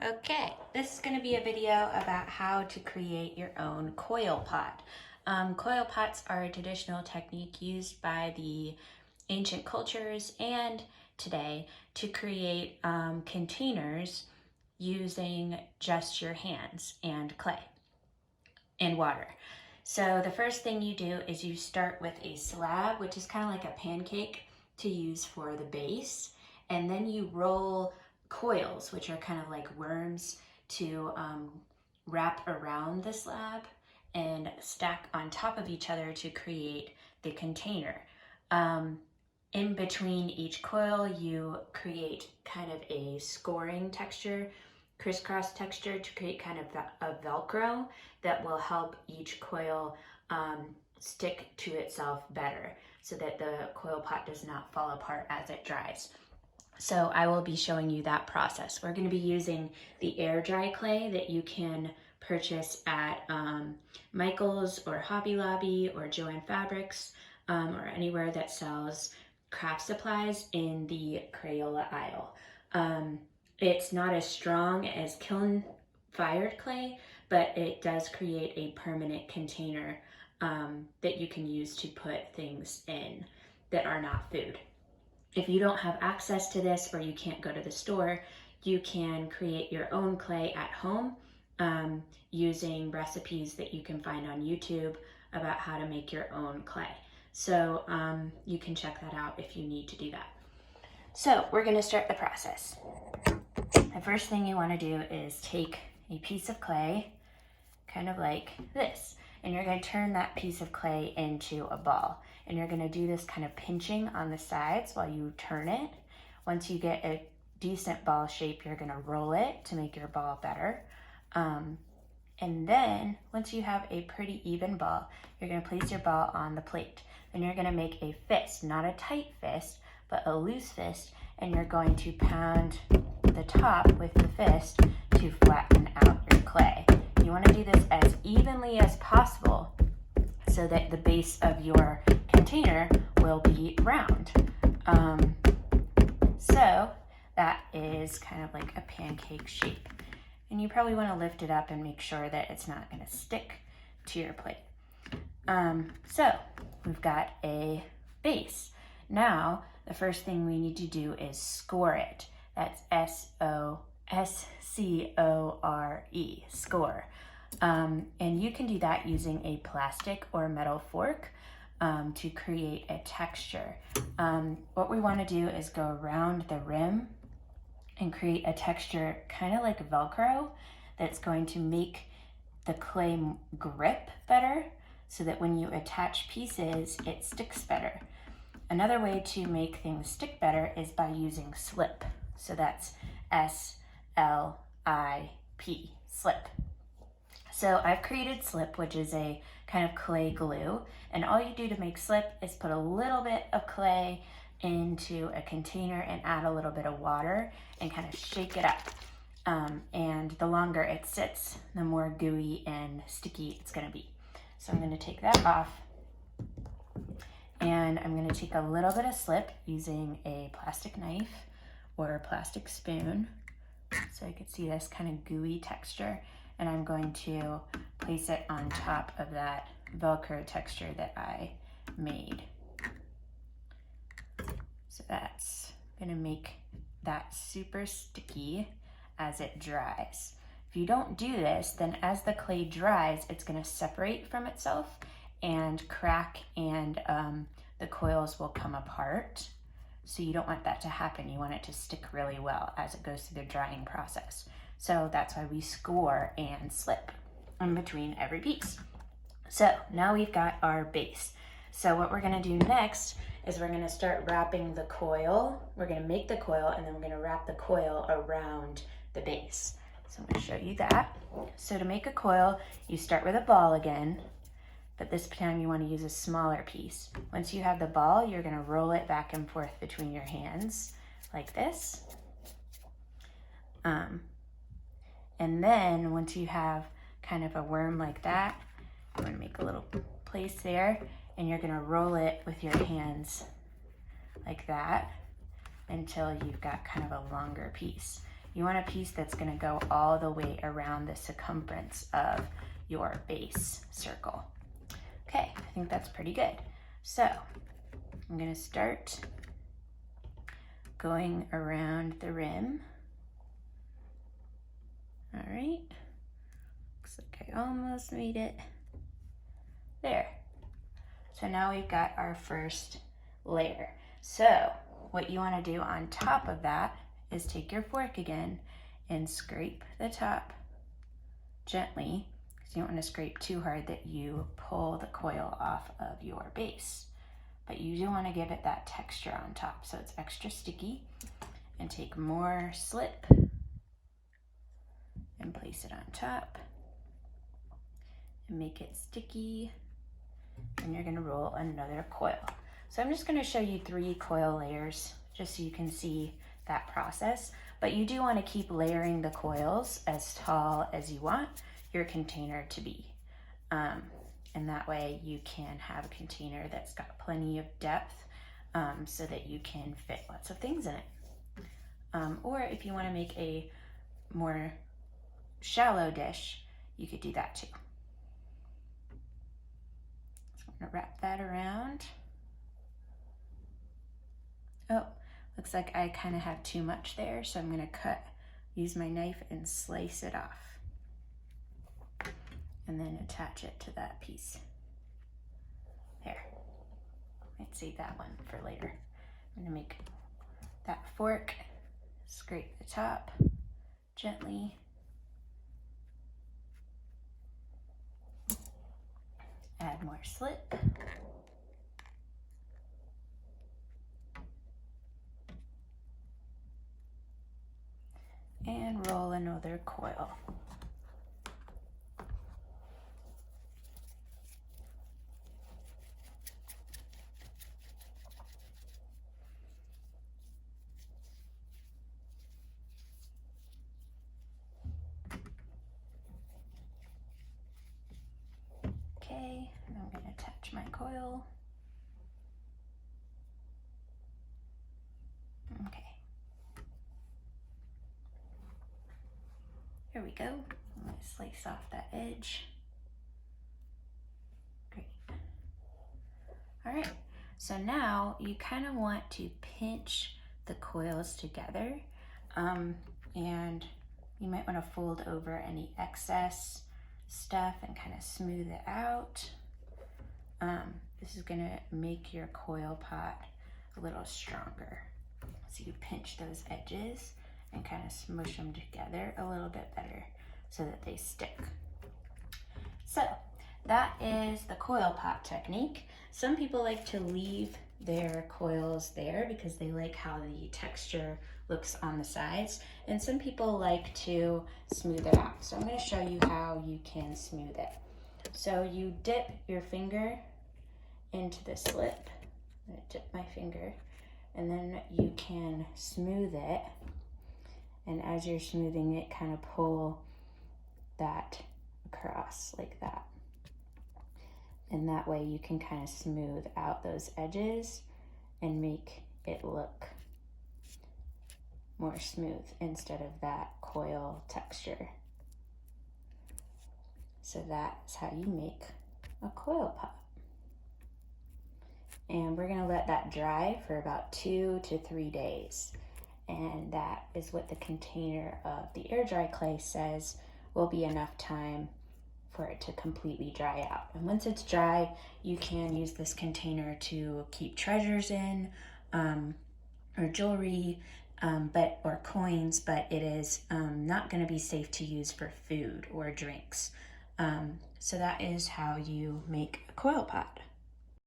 Okay, this is going to be a video about how to create your own coil pot. Coil pots are a traditional technique used by the ancient cultures and today to create containers using just your hands and clay and water. So the first thing you do is you start with a slab, which is kind of like a pancake to use for the base, and then you roll coils, which are kind of like worms, to wrap around the slab and stack on top of each other to create the container. In between each coil, you create kind of a scoring texture, crisscross texture to create kind of a Velcro that will help each coil stick to itself better so that the coil pot does not fall apart as it dries. So I will be showing you that process. We're going to be using the air dry clay that you can purchase at Michael's or Hobby Lobby or Joann Fabrics or anywhere that sells craft supplies in the Crayola aisle. It's not as strong as kiln fired clay, but it does create a permanent container that you can use to put things in that are not food. If you don't have access to this or you can't go to the store, you can create your own clay at home using recipes that you can find on YouTube about how to make your own clay. So you can check that out if you need to do that. So we're going to start the process. The first thing you want to do is take a piece of clay, kind of like this, and you're going to turn that piece of clay into a ball. And you're going to do this kind of pinching on the sides while you turn it. Once you get a decent ball shape, you're going to roll it to make your ball better. And then once you have a pretty even ball, you're going to place your ball on the plate. Then you're going to make a fist, not a tight fist, but a loose fist, and you're going to pound the top with the fist to flatten out your clay. You want to do this as evenly as possible so that the base of your container will be round. So that is kind of like a pancake shape. And you probably want to lift it up and make sure that it's not going to stick to your plate. So we've got a base. Now, the first thing we need to do is score it. That's S-C-O-R-E, score. And you can do that using a plastic or metal fork to create a texture. What we want to do is go around the rim and create a texture kind of like Velcro that's going to make the clay grip better so that when you attach pieces, it sticks better. Another way to make things stick better is by using slip. So that's S-L-I-P, slip. So I've created slip, which is a kind of clay glue. And all you do to make slip is put a little bit of clay into a container and add a little bit of water and kind of shake it up. And the longer it sits, the more gooey and sticky it's going to be. So I'm going to take that off. And I'm going to take a little bit of slip using a plastic knife or a plastic spoon so I could see this kind of gooey texture. And I'm going to place it on top of that Velcro texture that I made. So that's going to make that super sticky as it dries. If you don't do this, then as the clay dries, it's going to separate from itself and crack, and the coils will come apart. So you don't want that to happen. You want it to stick really well as it goes through the drying process. So that's why we score and slip in between every piece. So now we've got our base. So what we're going to do next is we're going to start wrapping the coil. We're going to make the coil, and then we're going to wrap the coil around the base. So I'm going to show you that. So to make a coil, you start with a ball again, but this time you want to use a smaller piece. Once you have the ball, you're going to roll it back and forth between your hands like this. And then once you have kind of a worm like that, I'm going to make a little place there, and you're going to roll it with your hands like that until you've got kind of a longer piece. You want a piece that's gonna go all the way around the circumference of your base circle. Okay, I think that's pretty good. So I'm gonna start going around the rim. All right, looks like I almost made it. There. So now we've got our first layer. So what you wanna do on top of that is take your fork again and scrape the top gently, because you don't want to scrape too hard that you pull the coil off of your base. But you do want to give it that texture on top so it's extra sticky. And take more slip and place it on top and make it sticky. And you're going to roll another coil. So I'm just going to show you 3 coil layers just so you can see that process. But you do want to keep layering the coils as tall as you want your container to be. And that way you can have a container that's got plenty of depth so that you can fit lots of things in it. Or if you want to make a more shallow dish, you could do that too. So I'm going to wrap that around. Oh, looks like I kind of have too much there, so I'm going to use my knife and slice it off. And then attach it to that piece. There. Might save that one for later. I'm going to make that fork, scrape the top gently. Add more slip. And roll another coil. Okay, and I'm going to attach my coil. Okay. Here we go. I'm going to slice off that edge. Great. All right, so now you kind of want to pinch the coils together, and you might want to fold over any excess stuff and kind of smooth it out. This is going to make your coil pot a little stronger. So you pinch those edges and kind of smush them together a little bit better so that they stick. So that is the coil pot technique. Some people like to leave their coils there because they like how the texture looks on the sides, and some people like to smooth it out. So I'm going to show you how you can smooth it. So you dip your finger into the slip. I'm going to dip my finger, and then you can smooth it, and as you're smoothing it, kind of pull that across like that. And that way you can kind of smooth out those edges and make it look more smooth instead of that coil texture. So that's how you make a coil pot. And we're gonna let that dry for about 2 to 3 days. And that is what the container of the air dry clay says will be enough time for it to completely dry out. And once it's dry, you can use this container to keep treasures in, or jewelry, or coins, but it is not going to be safe to use for food or drinks. So that is how you make a coil pot.